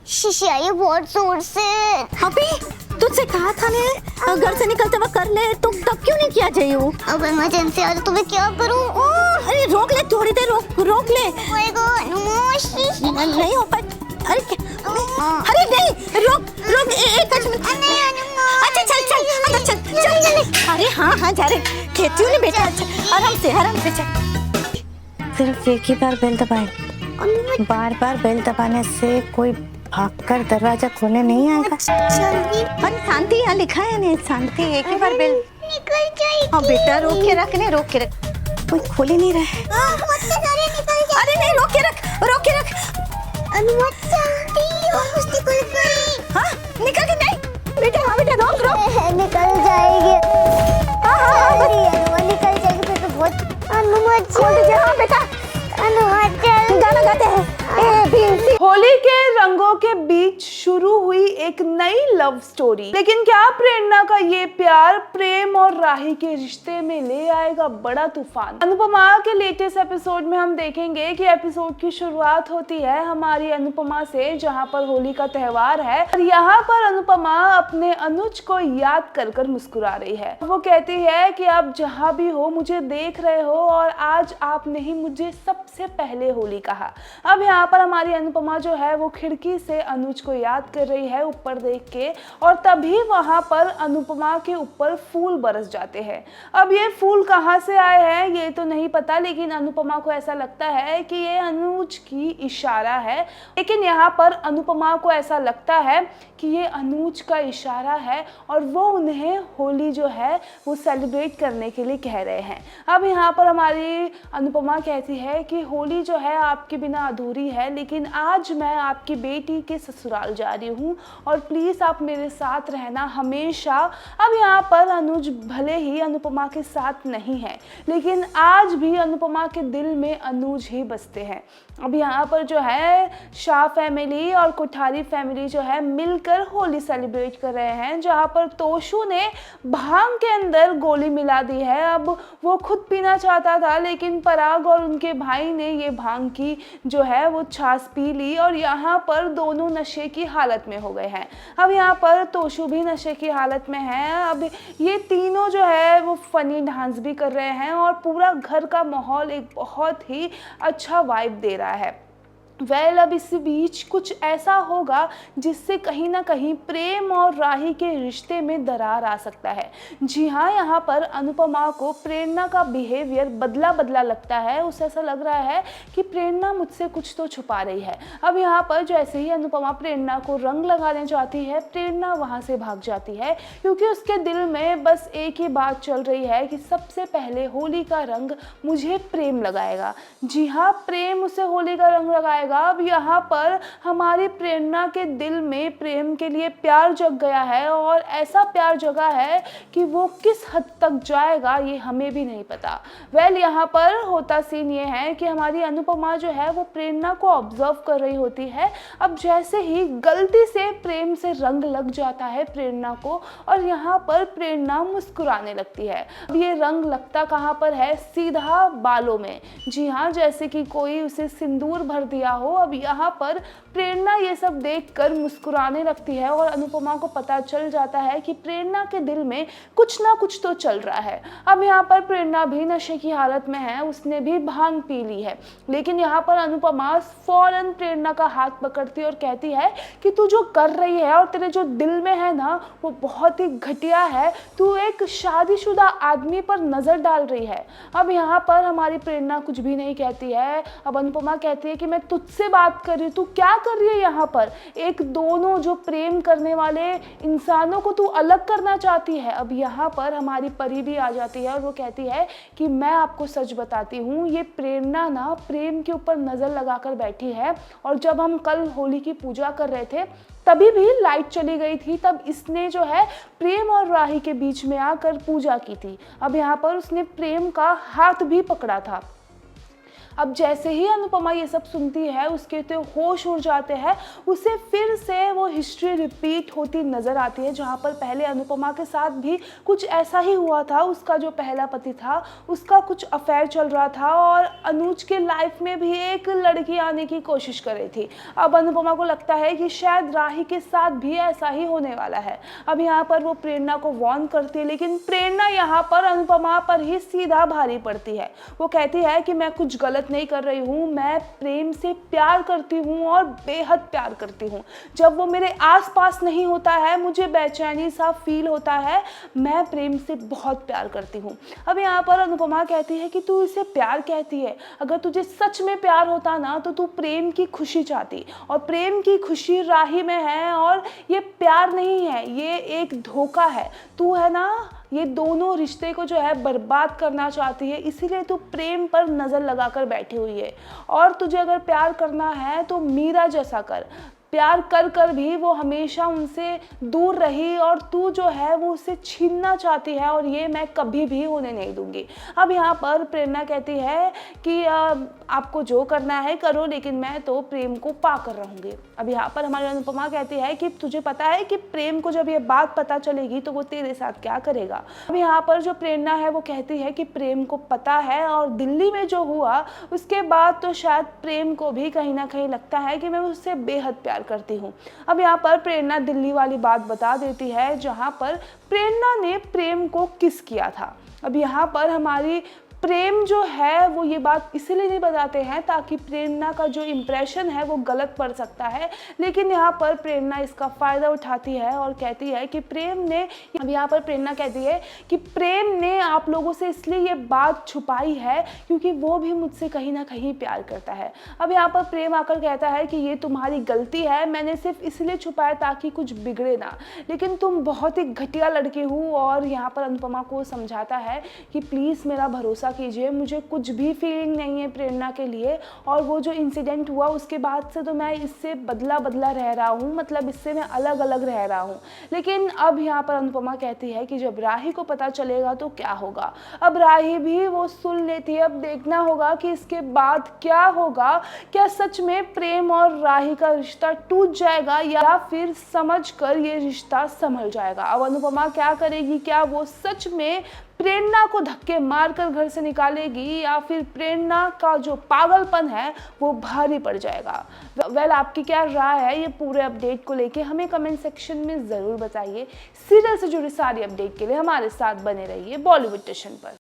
शीशी आई है बहुत जोर से। अभी तुझसे कहा था ने घर से निकलते वक्त कर ले, तुम तब क्यों नहीं किया चाहिए? अब इमरजेंसी आ तो मैं क्या करूं? अरे रोक ले, थोड़ी देर रोक ले। नहीं हो पाए। अरे नहीं, रोक एक अच्छा चल अंदर चल। अरे हाँ जा रहे, कहती हूँ ना बेटा, अच्छा आराम से चल। सिर्फ एक ही बार बेल दबाए, बार बेल दबाने से कोई भागकर दरवाजा खोलने नहीं आएगा। पर शांति यहाँ लिखा है ना, शांति। एक ही बार बेल निकल जाएगी। हाँ बेटा, रोक के रख। कोई खोल ही नहीं रहा है। अरे नहीं, रोक के रख। हाँ निकल के नहीं बेटा। हाँ बेटा, रोक निकल जाएगी। निकल जाएगी फिर तो बहुत। अनुमत खोल दीजिए। हाँ बेटा, गाना गाते हैं। होली के रंगों के बीच शुरू हुई एक नई लव स्टोरी, लेकिन क्या प्रेरणा का ये प्यार प्रेम और राही के रिश्ते में ले आएगा बड़ा तूफान? अनुपमा के लेटेस्ट एपिसोड में हम देखेंगे कि एपिसोड की शुरुआत होती है हमारी अनुपमा से, जहां पर होली का त्योहार है और यहाँ पर अनुपमा अपने अनुज को याद कर मुस्कुरा रही है। वो कहती है कि आप जहाँ भी हो मुझे देख रहे हो और आज आपने ही मुझे सबसे पहले होली कहा। अब यहाँ पर हमारी अनुपमा जो है वो खिड़की से अनुज को याद कर रही है ऊपर देख के, और तभी वहां पर अनुपमा के ऊपर फूल बरस जाते हैं। अब ये फूल कहाँ से आए हैं ये तो नहीं पता, लेकिन अनुपमा को ऐसा लगता है कि ये अनुज की इशारा है। लेकिन यहाँ पर अनुपमा को ऐसा लगता है कि ये अनुज का इशारा है और वो उन्हें होली जो है वो सेलिब्रेट करने के लिए कह रहे हैं। अब यहाँ पर हमारी अनुपमा कहती है कि होली जो है आपके बिना अधूरी है, लेकिन आज मैं आपकी बेटी के ससुराल जा रही हूँ और प्लीज़ आप मेरे साथ रहना हमेशा। अब यहाँ पर अनुज भले ही अनुपमा के साथ नहीं है, लेकिन आज भी अनुपमा के दिल में अनुज ही बसते हैं। अब यहाँ पर जो है शाह फैमिली और कोठारी फैमिली जो है मिलकर होली सेलिब्रेट कर रहे हैं, जहाँ पर तोशु ने भांग के अंदर गोली मिला दी है। अब वो खुद पीना चाहता था, लेकिन पराग और उनके भाई ने ये भांग की जो है वो छाछ पी ली और यहाँ पर दोनों नशे की हालत में हो गए हैं। अब यहाँ पर तोशु भी नशे की हालत में है। अब ये तीनों जो है वो फनी डांस भी कर रहे हैं और पूरा घर का माहौल एक बहुत ही अच्छा वाइब दे रहा है। अब इस बीच कुछ ऐसा होगा जिससे कहीं ना कहीं प्रेम और राही के रिश्ते में दरार आ सकता है। जी हाँ, यहाँ पर अनुपमा को प्रेरणा का बिहेवियर बदला लगता है। उसे ऐसा लग रहा है कि प्रेरणा मुझसे कुछ तो छुपा रही है। अब यहाँ पर जैसे ही अनुपमा प्रेरणा को रंग लगाने जाती है, प्रेरणा वहाँ से भाग जाती है, क्योंकि उसके दिल में बस एक ही बात चल रही है कि सबसे पहले होली का रंग मुझे प्रेम लगाएगा। जी हाँ, प्रेम उसे होली का रंग लगाएगा। अब यहाँ पर हमारी प्रेरणा के दिल में प्रेम के लिए प्यार जग गया है और ऐसा प्यार जगा है कि वो किस हद तक जाएगा ये हमें भी नहीं पता। यहाँ पर होता सीन ये है कि हमारी अनुपमा जो है वो प्रेरणा को ऑब्जर्व कर रही होती है। अब जैसे ही गलती से प्रेम से रंग लग जाता है प्रेरणा को, और यहाँ पर प्रेरणा मुस्कुराने लगती है। अब ये रंग लगता कहाँ पर है? सीधा बालों में। जी हाँ, जैसे कि कोई उसे सिंदूर भर दिया हो। अब यहाँ पर प्रेरणा ये सब देखकर मुस्कुराने लगती है और अनुपमा को पता चल जाता है कि प्रेरणा के दिल में कुछ ना कुछ तो चल रहा है। अब यहाँ पर प्रेरणा भी नशे की हालत में है, उसने भी भांग पी ली है, लेकिन यहाँ पर अनुपमा फौरन प्रेरणा का हाथ पकड़ती है और कहती है कि तू जो कर रही है और तेरे जो दिल में है ना वो बहुत ही घटिया है, तू एक शादीशुदा आदमी पर नजर डाल रही है। अब यहाँ पर हमारी प्रेरणा कुछ भी नहीं कहती है। अब अनुपमा कहती है कि मैं तुझसे बात कर रही हूँ, तू क्या कर रही है यहाँ पर? एक दोनों जो प्रेम करने वाले इंसानों को तू अलग करना चाहती है। अब यहाँ पर हमारी परी भी आ जाती है और वो कहती है कि मैं आपको सच बताती हूँ, ये प्रेरणा ना प्रेम के ऊपर नज़र लगाकर बैठी है, और जब हम कल होली की पूजा कर रहे थे तभी भी लाइट चली गई थी, तब इसने जो है प्रेम और राही के बीच में आकर पूजा की थी। अब यहाँ पर उसने प्रेम का हाथ भी पकड़ा था। अब जैसे ही अनुपमा ये सब सुनती है उसके तो होश उड़ जाते हैं। उसे फिर से वो हिस्ट्री रिपीट होती नजर आती है जहाँ पर पहले अनुपमा के साथ भी कुछ ऐसा ही हुआ था। उसका जो पहला पति था उसका कुछ अफेयर चल रहा था और अनुज के लाइफ में भी एक लड़की आने की कोशिश कर रही थी। अब अनुपमा को लगता है कि शायद राही के साथ भी ऐसा ही होने वाला है। अब यहाँ पर वो प्रेरणा को वार्न करती है, लेकिन प्रेरणा यहाँ पर अनुपमा पर ही सीधा भारी पड़ती है। वो कहती है कि मैं कुछ गलत नहीं कर रही हूँ, मैं प्रेम से प्यार करती हूँ और बेहद प्यार करती हूँ। जब वो मेरे आसपास नहीं होता है मुझे बेचैनी सा फील होता है। मैं प्रेम से बहुत प्यार करती हूँ। अब यहाँ पर अनुपमा कहती है कि तू इसे प्यार कहती है, अगर तुझे सच में प्यार होता ना तो तू प्रेम की खुशी चाहती, और प्रेम की खुशी राही में है और ये प्यार नहीं है, ये एक धोखा है। तू है ना ये दोनों रिश्ते को जो है बर्बाद करना चाहती है, इसीलिए तू प्रेम पर नज़र लगाकर बैठी हुई है। और तुझे अगर प्यार करना है तो मीरा जैसा कर। प्यार कर कर भी वो हमेशा उनसे दूर रही और तू जो है वो उसे छीनना चाहती है, और ये मैं कभी भी होने नहीं दूंगी। अब यहाँ पर प्रेरणा कहती है कि आपको जो करना है करो, लेकिन मैं तो प्रेम को पा कर रहूँगी। अब यहाँ पर हमारी अनुपमा कहती है कि तुझे पता है कि प्रेम को जब ये बात पता चलेगी तो वो तेरे साथ क्या करेगा। अब यहाँ पर जो प्रेरणा है वो कहती है कि प्रेम को पता है, और दिल्ली में जो हुआ उसके बाद तो शायद प्रेम को भी कहीं ना कहीं लगता है कि मैं उससे बेहद प्यार करती हूँ। अब यहाँ पर प्रेरणा दिल्ली वाली बात बता देती है जहाँ पर प्रेरणा ने प्रेम को किस किया था। अब यहाँ पर हमारी प्रेम जो है वो ये बात इसलिए नहीं बताते हैं ताकि प्रेरणा का जो इम्प्रेशन है वो गलत पड़ सकता है, लेकिन यहाँ पर प्रेरणा इसका फ़ायदा उठाती है और कहती है कि प्रेम ने, अब यहाँ पर प्रेरणा कहती है कि प्रेम ने आप लोगों से इसलिए ये बात छुपाई है क्योंकि वो भी मुझसे कहीं ना कहीं प्यार करता है। अब यहाँ पर प्रेम आकर कहता है कि ये तुम्हारी गलती है, मैंने सिर्फ इसलिए छुपाया ताकि कुछ बिगड़े ना, लेकिन तुम बहुत ही घटिया लड़की हो। और यहाँ पर अनुपमा को समझाता है कि प्लीज़ मेरा भरोसा कीजिए, मुझे कुछ भी फीलिंग नहीं है प्रेरणा के लिए, और वो जो इंसिडेंट हुआ उसके बाद से तो मैं इससे बदला बदला रह रहा हूँ, मतलब इससे मैं अलग अलग रह रहा हूँ। लेकिन अब यहाँ पर अनुपमा कहती है कि जब राही को पता चलेगा तो क्या होगा। अब राही भी वो सुन लेती है। अब देखना होगा कि इसके बाद क्या होगा, क्या सच में प्रेम और राही का रिश्ता टूट जाएगा या फिर समझकर ये रिश्ता संभल जाएगा। अब अनुपमा क्या करेगी, क्या वो सच में प्रेरणा को धक्के मारकर घर से निकालेगी या फिर प्रेरणा का जो पागलपन है वो भारी पड़ जाएगा। वेल आपकी क्या राय है ये पूरे अपडेट को लेके हमें कमेंट सेक्शन में ज़रूर बताइए। सीरियल से जुड़ी सारी अपडेट के लिए हमारे साथ बने रहिए बॉलीवुड स्टेशन पर।